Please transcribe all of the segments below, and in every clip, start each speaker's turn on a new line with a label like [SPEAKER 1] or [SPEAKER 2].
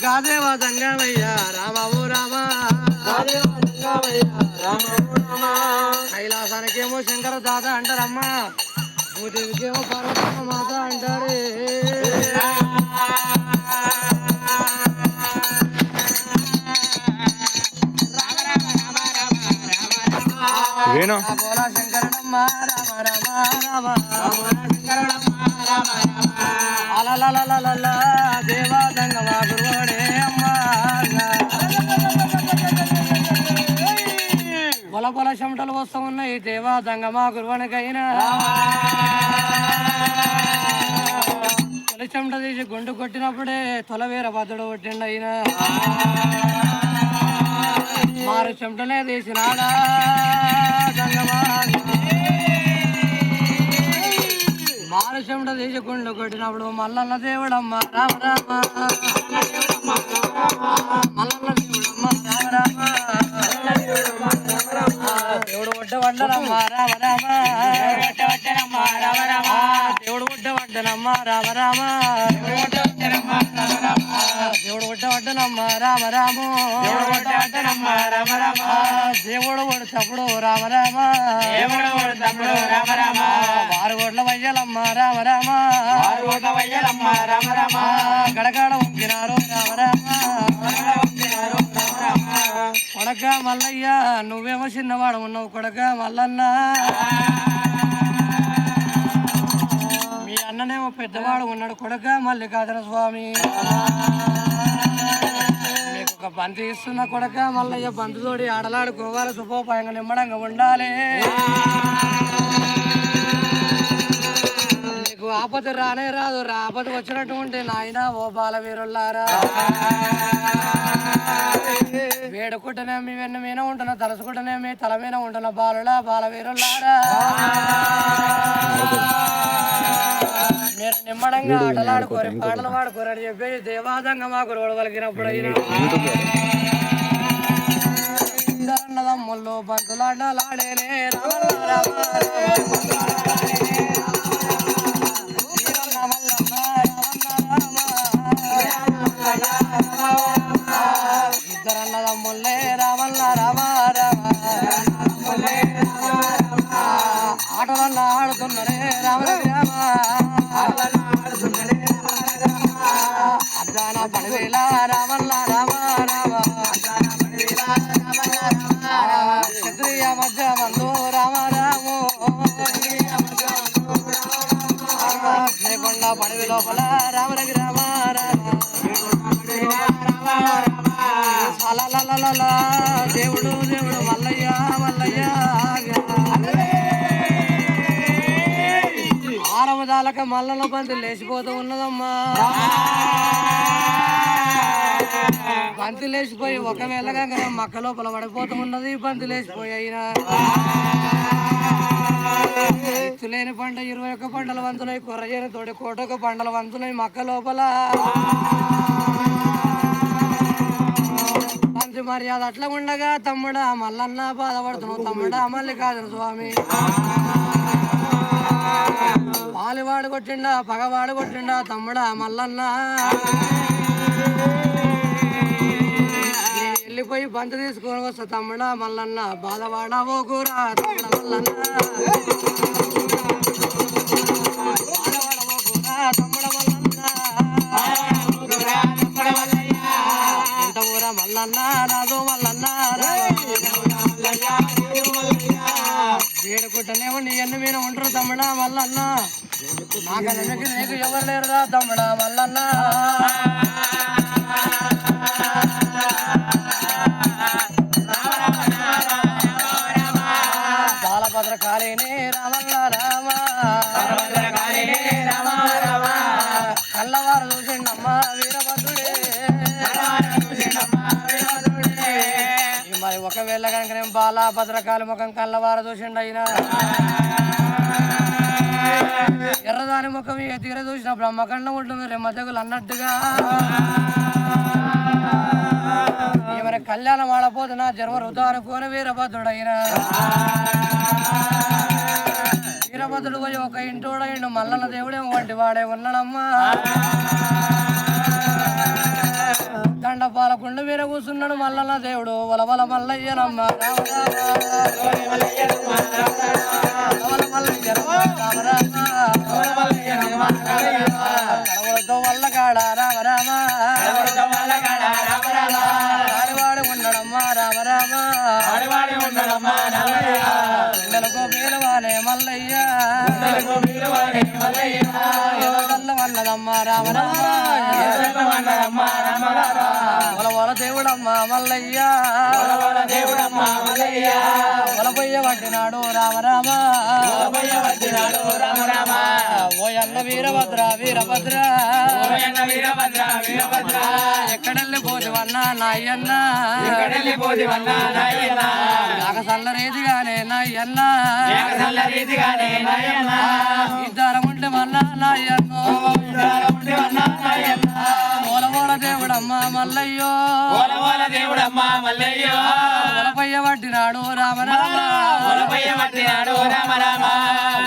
[SPEAKER 1] గాదేవా దంగమయ్య రామవు రామ కైలాసానికేమో శంకర దాత అంటారమ్మా భూదేవికేమో పార్వతమ్మ మాత అంటారే
[SPEAKER 2] వేణు
[SPEAKER 1] బోలా శంకరనమ్మ రామ రామ రామ అలలలలల దేవా దంగమా గురువడే అమ్మా పొల పొల చెమటలు వస్తూ ఉన్నాయి దేవా దంగమా గురువనికైనా తొలి చెమట తీసి గుండు కొట్టినప్పుడే తొల వీరభద్రుడు కొట్టిండు అయినా మారు చెమటనే తీసినాడా దంగమా మారు చెమట తీసి గుండు కొట్టినప్పుడు మల్లన్న దేవుడమ్మ రామ రామ మల్లన్న దేవుడమ్మ రామ రామ దేవుడు ఒడ్డ వడ్డనమ్మ రామ రామ దేవుడు ఒడ్డ వడ్డనమ్మ రామ రామ దేవుడు ఒడ్డ వడ్డనమ్మ రామ రామ దేవుడు ఒడతప్పుడు రామ రామ వారు ఒడ్ల వయ్యలమ్మ రామ రామ గడగాడ ఉంచినారు రామ కొడక మల్లయ్య నువ్వేమో చిన్నవాడు ఉన్నావు కొడక మల్లన్న మీ అన్ననేమో పెద్దవాడు ఉన్నాడు కొడక మల్లికార్జున స్వామి మీకు ఒక బంతి ఇస్తున్న కొడక మల్లయ్య బంతితోటి ఆడలాడుకోవాలి శుభోపాయంగా నిమ్మడంగా ఉండాలి నీకు ఆపద రానే రాదు ఆపద వచ్చినట్టు ఉంటే నాయన ఓ బాలవీరుల్లారా వేడుకుంటేనే మీ వెన్ను మీద ఉంటున్న తలసుకుంటేనే మీ తల మీద ఉంటున్న బాలవీరుల్లారా మీరు నిమ్మడంగా ఆటలాడుకోరు పాటలు పాడుకోరు అని చెప్పి దేవాదంగా మాకు రోడ్డు వలికినప్పుడు అన్నదమ్ముల్లో బంతులాడలాడేనే ఇద్దరన్నదమ్ముల్లే రామల్ల రామ ఆటలన్న ఆడుతున్నరే రామ అర్ధాన పడివేళ రామల్ల రామ క్షత్రియ మధ్య మందు రామ రాము లేకుండా పడివి లోపల రామరగి రామ దేవుడు దేవుడు మల్లయ్య ఆరవదాలక మల్లల బంతి లేచిపోతూ ఉన్నదమ్మా బంతి లేచిపోయి ఒకవేళ మక్క లోపల పడిపోతూ ఉన్నది బంతి లేచిపోయి అయినా లేని పంట 21 పంటల వంతులై కొర్రజేని తోటి కోటొక పంటల వంతులై మక్క లోపల బంతి మర్యాద అట్లా ఉండగా తమ్ముడా మల్లన్న బాధపడుతున్నావు తమ్ముడా మల్లికార్జున స్వామి పాలివాడు కొట్టిండా పగవాడు కొట్టిండా తమ్ముడా మల్లన్న వెళ్ళిపోయి బంతి తీసుకొని వస్తా తమ్ముడా మల్లన్న బాధవాడా ఓ కూరా తమ్ముడా మల్లన్న తమ్ముడ మల్లన్న ఎంత ఊరా మల్లన్న రాదు మల్లన్న వేడుకుంటేనేమో నీ ఎన్ని మీద ఉంటారు తమ్ముడా మల్లన్న నాకన్నా నీకు ఎవరు లేరురా తమ్ముడా మల్లన్న బాలభద్రకాళిని రామల్ల రామ కల్లవారు చూసిండమ్మ వీరభద్రుడే మరి ఒకవేళ కనుక నేను బాలభద్రకాళి ముఖం కల్లవారు చూసిండు అయినా ఎర్రదాని ముఖం ఏ తీర చూసిన బ్రహ్మకండం ఉంటుంది రెమ్మ తెగులు అన్నట్టుగా ఏమైనా కళ్యాణం ఆడపోతే నా జన్మ రుదాను కోని వీరభద్రుడైనా వీరభద్రుడు పోయి ఒక ఇంటోడైండు మల్లన్న దేవుడే వంటి వాడే ఉన్నాడమ్మా పాలకుండ మీద కూర్చున్నాడు మల్లన్న దేవుడు వలవల మల్లయ్యనమ్మ కడవలతో వల్ల కాడ రామ ఆడివాడి ఉండడమ్మా రామ నెలకు వీరవానే మల్లయ్య వల్లదమ్మా రామ వల దేవుడమ్మ మల్లయ్య వలపయ్య పట్టినాడు రామ ఓ అన్న వీరభద్ర ఎక్కడెళ్ళి పోతివన్నా నాయన్న నాకు సల్ల రీతిగానే నాయన్న ఇద్దరం ఉంటే మన్నా నాయన్నో ఓలవోల దేవుడమ్మ మల్లయ్యో వలపయ్య పట్టినాడు రామ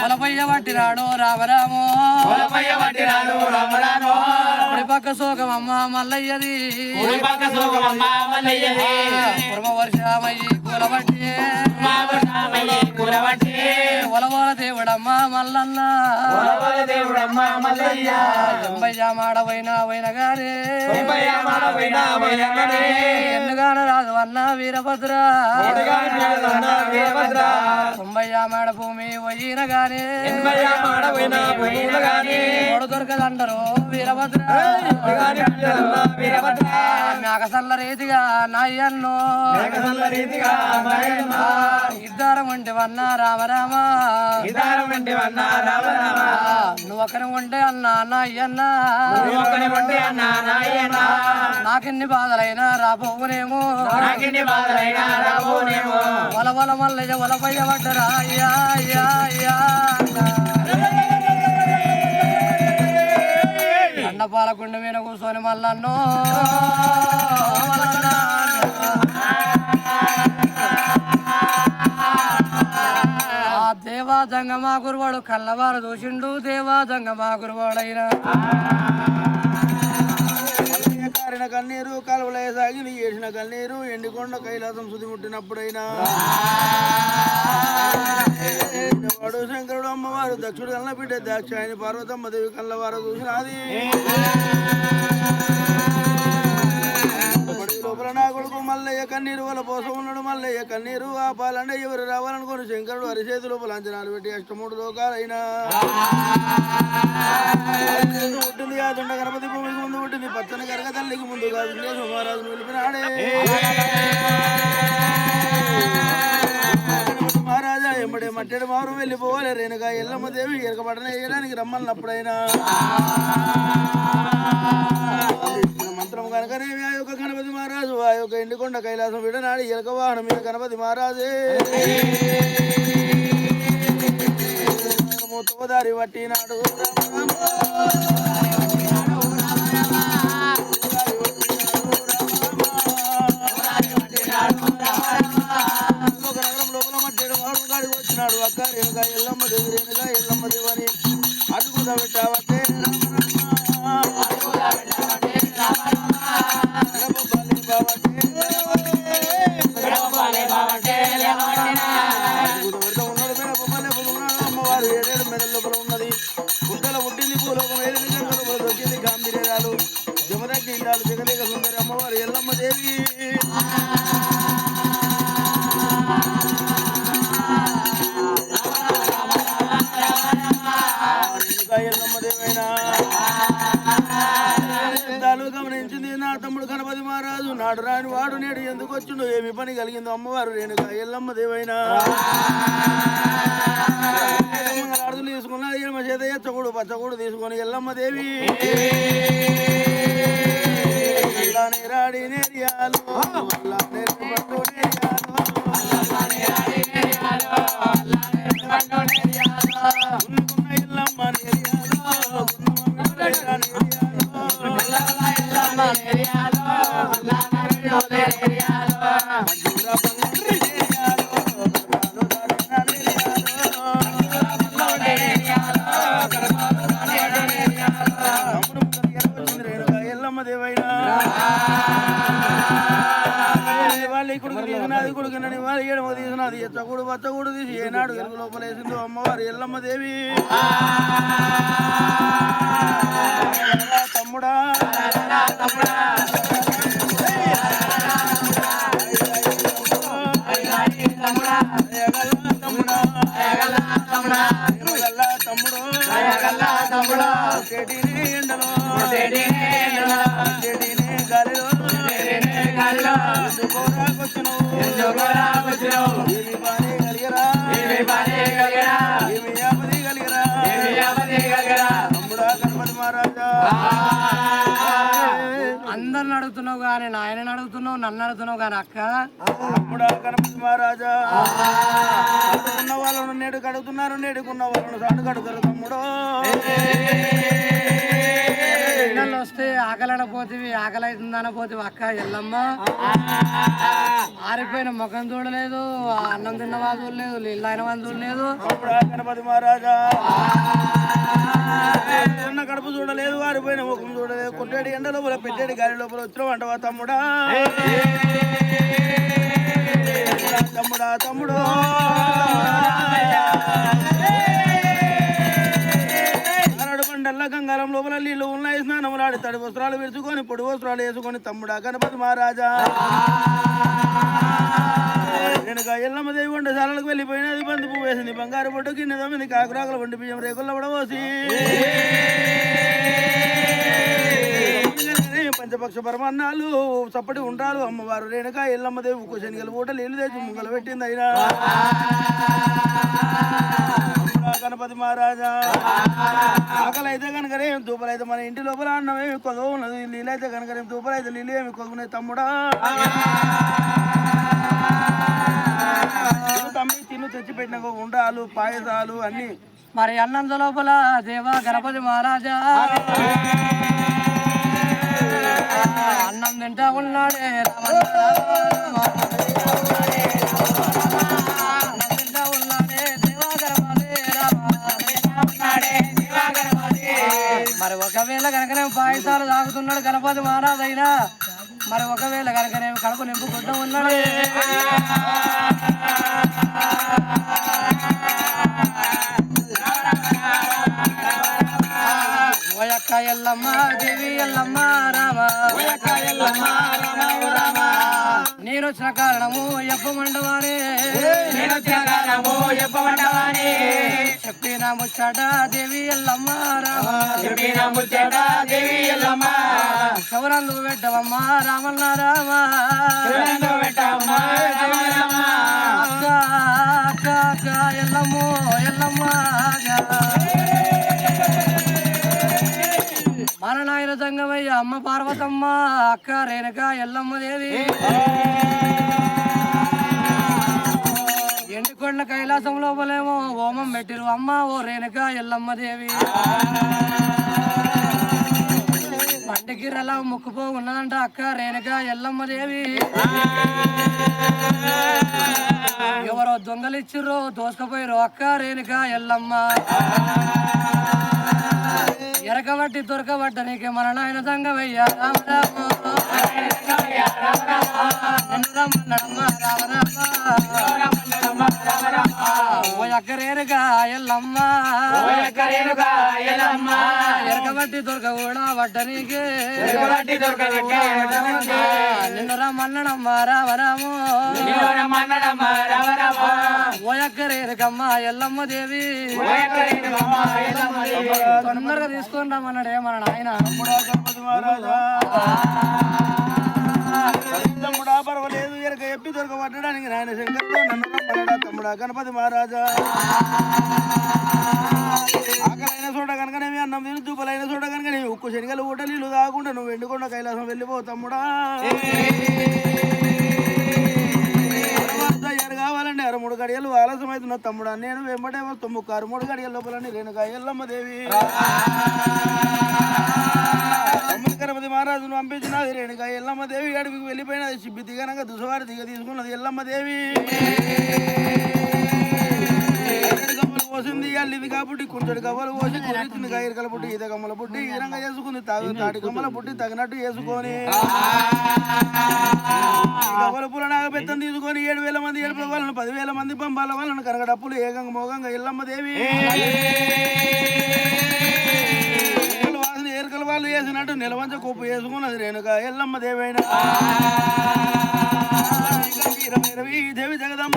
[SPEAKER 1] వలపయ్య పట్టినాడు రామరామో పక్క సోకమమ్మ మల్లయ్యది కుర్మ వర్షమయ్యి కూలబట్టి వలవోల దేవుడమ్మ మల్లన్న ఎంబయ్య మాడవైన గారే ఎన్నుగాన రాదు అన్న వీరభద్ర తొంభయ్య మాడ భూమి పోయిన గానే దొరకదండరు వీరభద్ర నాకసల్ల రీతిగా నాయన్నో ఇద్దరం ఉంటే వన్నా రామ నువ్వు ఒకరి ఉంటే అన్నా నాయన్న నాకెన్ని బాధలైనా రాబోనేమో వల మల్లయ్య వలపయ్య పడ్డరా అన్న పాలకుండ మీద కూర్చొని మల్లన్నో ఆ దేవా జంగమా గురువాడు కల్లవారు దూషిండు దేవా జంగమా గురువాడైనా
[SPEAKER 3] కన్నీరు కాలువలే సాగిని ఏసిన కన్నీరు ఎండికొండ కైలాసం సుది ముట్టినప్పుడైనా వాడు శంకరుడు అమ్మవారు దక్షుడు కన్న బిడ్డ దాక్షాయని పార్వతమ్మ దేవి కళ్ళవారు చూసినది లోపల నా కొడుకు మల్లయ్య కన్నీరు వాళ్ళ పోసం ఉన్నాడు మల్లయ్య కన్నీరు ఆపాలంటే ఎవరు రావాలనుకోని శంకరుడు అరిచేతి లోపల అంచనాలు పెట్టి అష్టమూడు లోకాలైనా పుట్టింది కాదుండ గణపతి భూమికి ముందు పుట్టింది పచ్చని కరగ తల్లికి ముందు కాదు మహారాజు నిలిపినాడే మహారాజా ఎంబడే మట్టెడు మారు వెళ్ళిపోవాలి రేణుక ఎల్లమ్మ దేవి ఎరకబడన వేయడానికి రమ్మన్నప్పుడైనా మంత్రం కనుకనేమి ఆ యొక్క గణపతి మహారాజు ఆ యొక్క ఎండికొండ కైలాసం విడనాడి ఎలక వాహనం మీద గణపతి మహారాజే తోదారి పట్టినాడు వచ్చినాడు అక్క రేణుక ఎల్లమ్మ దేవి రేణుక ఎల్లమ్మ దేవి అని అడుగుదా పెట్టావటే అమ్మవారు ఏడేడు మెడల లోపల ఉన్నది గుడ్డల పుట్టింది భూలోకం ఏడు లోపల దొరికింది గాంధీరాలు జమదగ్గి ఇల్లాలు జగదేక సుందరి అమ్మవారు ఎల్లమ్మ దేవి గమనించింది నా తమ్ముడు గణపతి మహారాజు నాడు రాని వాడు నేడు ఎందుకు వచ్చిండు ఏమి పని కలిగిందో అమ్మవారు రేణుక ఎల్లమ్మ దేవైనా మంగళాడుతులు తీసుకున్నా ఎడమ చేత ఎచ్చకూడు పచ్చకూడు తీసుకొని ఎల్లమ్మ దేవి రాడి నేరియాలు ఎల్లమ్మ ఎల్లమ్మ దేవైనా కొడుకు తీసినది కొడుకునని వారి ఏడవ తీసినది ఎచ్చకూడు బచ్చకూడు తీసి ఏనాడు ఎరుగు లోపలేసిందో అమ్మవారు ఎల్లమ్మ దేవి తమ్ముడా తమ్ముడు ఎండలో గాలిలో
[SPEAKER 1] అందరిని అడుగుతున్నావు కానీ నాయనని అడుగుతున్నావు నన్ను అడుగుతున్నావు కానీ అక్క
[SPEAKER 3] తమ్ముడా గణపతి మహారాజా ఉన్న వాళ్ళను నేడు కడుగుతున్నారు నేడుకున్న వాళ్ళను సాడు కడుగుతారు తమ్ముడు
[SPEAKER 1] పిల్లలు వస్తే ఆకలి అనపోతివి ఆకలి అవుతుంది అనపోతివి అక్క ఎల్లమ్మ ఆరిపోయిన ముఖం చూడలేదు అన్నం తిన్నవా చూడలేదు నీళ్ళు అయిన వాళ్ళు చూడలేదు
[SPEAKER 3] గణపతి మహారాజా ఉన్న కడుపు చూడలేదు ఆరిపోయిన ముఖం చూడలేదు కొట్టేడి ఎండ లోపల పెట్టేడి గాలి లోపల వచ్చిన అంటవా తమ్ముడా తమ్ముడా తమ్ముడు పండల్ల గంగారం లోపల నీళ్లు ఉన్నాయి స్నానములాడి తడి వస్త్రాలు విరుచుకొని పొడి వస్త్రాలు వేసుకొని తమ్ముడా గణపతి మహారాజా వెనుక ఎల్లమ్మ దేవి వంటశాలకు వెళ్ళిపోయినది బంతి పువ్వు వేసింది బంగారు బొట్టు కింద తొమ్మిది కాకురాకుల వంటి బియ్యం రేకుల్లో పడవసి పంచపక్ష పరమాన్నాలు చప్పటి ఉండాలు అమ్మవారు రేణుక ఎల్లమ్మ దేవి ఉక్కు శనిగలు పూట నీళ్లు తెచ్చి ముంగలు పెట్టింది అయినా గణపతి మహారాజా ఆకలి అయితే కనుకనేం దూపలైతే మన ఇంటి లోపల అన్నమేమి కొదవ ఉన్నది నీళ్ళైతే కనుకనేం దూపలైతే నీళ్ళు ఏమి కొదుకున్నాయి తమ్ముడా తమ్మి తిన్ను తెచ్చి పెట్టిన ఉండాలు పాయసాలు అన్ని
[SPEAKER 1] మరి అన్నంత లోపల దేవా గణపతి మహారాజా అన్నం తింటా ఉన్నాడే అన్నం తింటా ఉన్నాడే దేవా గణపతి మరి ఒకవేళ కనుకనే పాయసాలు తాగుతున్నాడు గణపతి మహారాజు అయినా మరి ఒకవేళ కనుకనే కడుపు నింపుకుంటూ ఉన్నాడు ఓయక్క ఎల్లమ్మ దేవి ఎల్లమ్మ రామ నేను వచ్చిన కారణము చెప్పమంటవానే చెప్పిన ముచ్చట దేవి ఎల్లమ్మ రామ శవరందు పెట్టవమ్మ రామన్న రామ అక్క అక్క ఎల్లమ్మో ఎల్లమ్మ మన నాయన సంగమయ్య అమ్మ పార్వతమ్మ అక్క రేణుక ఎల్లమ్మ దేవి ఎండికొండ కైలాసం లోపలేమో హోమం పెట్టిరు అమ్మ ఓ రేణుక ఎల్లమ్మ దేవి పండికిరలా ముక్కుపో ఉన్నదంట అక్క రేణుక ఎల్లమ్మ దేవి ఎవరో దొంగలు ఇచ్చిర్రో దోసుకపోయారు అక్క రేణుక ఎల్లమ్మ ఎరకబట్టి దొరకబట్ట నీకే మన నాయన సంగమయ్య ఎక్కరేరుగా ఎల్లమ్మ ఎరకబట్టి దొరక కూడా పడ్డ నీకే నిన్ను రమ్మన్నడమ్మ రామరాము ఓయక్కరేరుకమ్మ ఎల్లమ్మ దేవి తొందరగా తీసుకొని రమ్మన్నాడే మన నాయన
[SPEAKER 3] తమ్ముడా పర్వాలేదు ఎరక ఎప్పి దొరకబట్టడానికి నాయన శంకర్తో నన్ను రమ్మన్నాడా తమ్ముడా గణపతి మహారాజా ఆకలైన చోట కనుకనేమి అన్నం తిని దూపలైన చోట కనుకనేమి ఉక్కు శనిగలు ఊట నీళ్ళు తాగకుండా నువ్వు ఎండుకొండ కైలాసం వెళ్ళిపో తమ్ముడా కావాలండి 6 గడియలు ఆలస్యం అవుతున్నా తమ్ముడా నేను వెంబడే వస్తాం 6 గడియల లోపలని రేణుక ఎల్లమ్మ దేవి గణపతి మహారాజును పంపించినది రేణుక ఎల్లమ్మ దేవి అడవికి వెళ్ళిపోయినది సిబ్బి దిగనగా దుసవారి దిగ తీసుకున్నది ఎల్లమ్మ దేవి పోసింది అల్లిది కాబట్టి కొంచెడు కవ్వలు పోసి కొరిచింది కాయరికల పుట్టి ఈత కమ్మల పుట్టి ఈ రంగా చేసుకుంది తాటి కమ్మల పుట్టి తగినట్టు వేసుకొని కవ్వల పూల నాగ పెద్ద 10,000 మంది పంపాల వాళ్ళను కనుక డప్పులు ఏకంగా మోగంగా ఎల్లమ్మ దేవి ఏరుకల వాళ్ళు వేసినట్టు నిలవంచ కుప్పు వేసుకున్నది రేణుక ఎల్లమ్మ దేవైన దేవి జగదమ్మ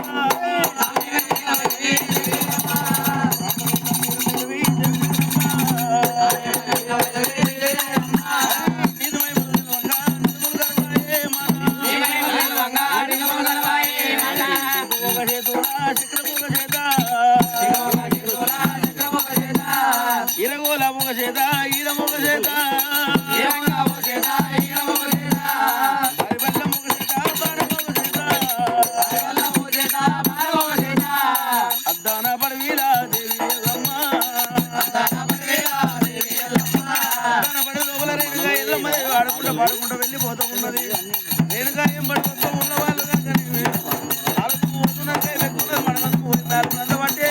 [SPEAKER 3] ఇరగోల మొగ చేత ఈర మొగ చేత అద్దాన పడవీరా దేవి పడి లోపల రేణుగా ఎల్లమ్మ ఆడుకుంటూ పాడుకుంటూ వెళ్ళిపోతూ ఉన్నది రేణుగా ఏం పడుకుంటూ ఉన్న వాళ్ళు పోతున్నారు కై పెట్టుకున్నారు మన పోయి మేలుకున్నంత బట్టే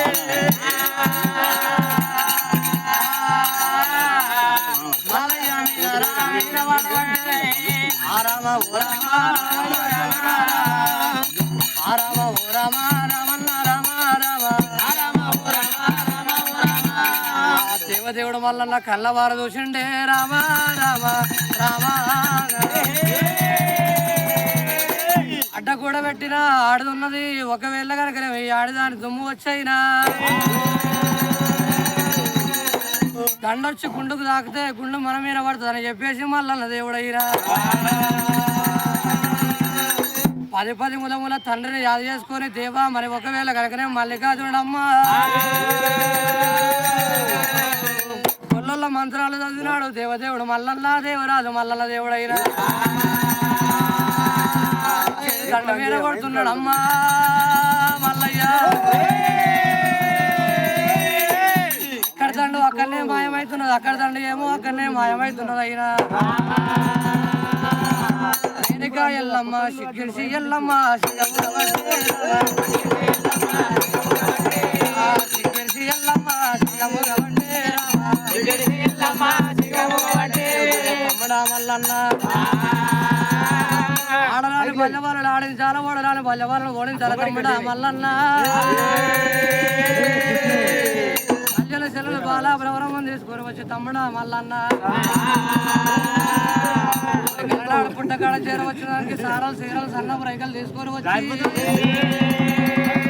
[SPEAKER 1] దేవదేవుడు మల్లన్న కళ్ళవారు చూసిండే రామ రామ రామ అడ్డ కూడా పెట్టిన ఆడుతున్నది ఒకవేళ కనుక ఆడిదాని దుమ్ము వచ్చైనా దండొచ్చి గుండుకు తాకితే గుండు మన మీద పడుతుందని చెప్పేసి మల్లన్న దేవుడయ్యరా 10 ములముల తండ్రిని యాద చేసుకొని దేవా మరి ఒకవేళ కనుకనే మల్లికార్జునుడమ్మా కొల్ల మంత్రాలు చదివినాడు దేవదేవుడు మల్లన్న దేవరాజు మల్లన్న దేవుడయ్యరా దండ మీద కొడుతున్నాడు అమ్మా మల్లయ్య ఇక్కడ దండు అక్కడనే మాయమవుతున్నది అక్కడ దండు ఏమో అక్కడనే మాయమవుతున్నది అయినా రేణుకా ఎల్లమ్మ సిగ్గిరిసి ఎల్లమ్మ సిగ్గిరిసి ఎల్లమ్మ తమ్ముడా మల్లన్న ఆడరాని బల్లవాళ్ళు ఆడించాల ఓడరాని బల్లవాళ్ళను ఓడించాల తమ్ముడా మల్లన్న అయ్యల సెలవులు బాలా ప్రవరమం తీసుకొని వచ్చి తమ్ముడా మల్లన్న పుట్టకాడ చేరవచ్చడానికి సారాలు సీరాలు సన్నపు రైకలు తీసుకొని వచ్చి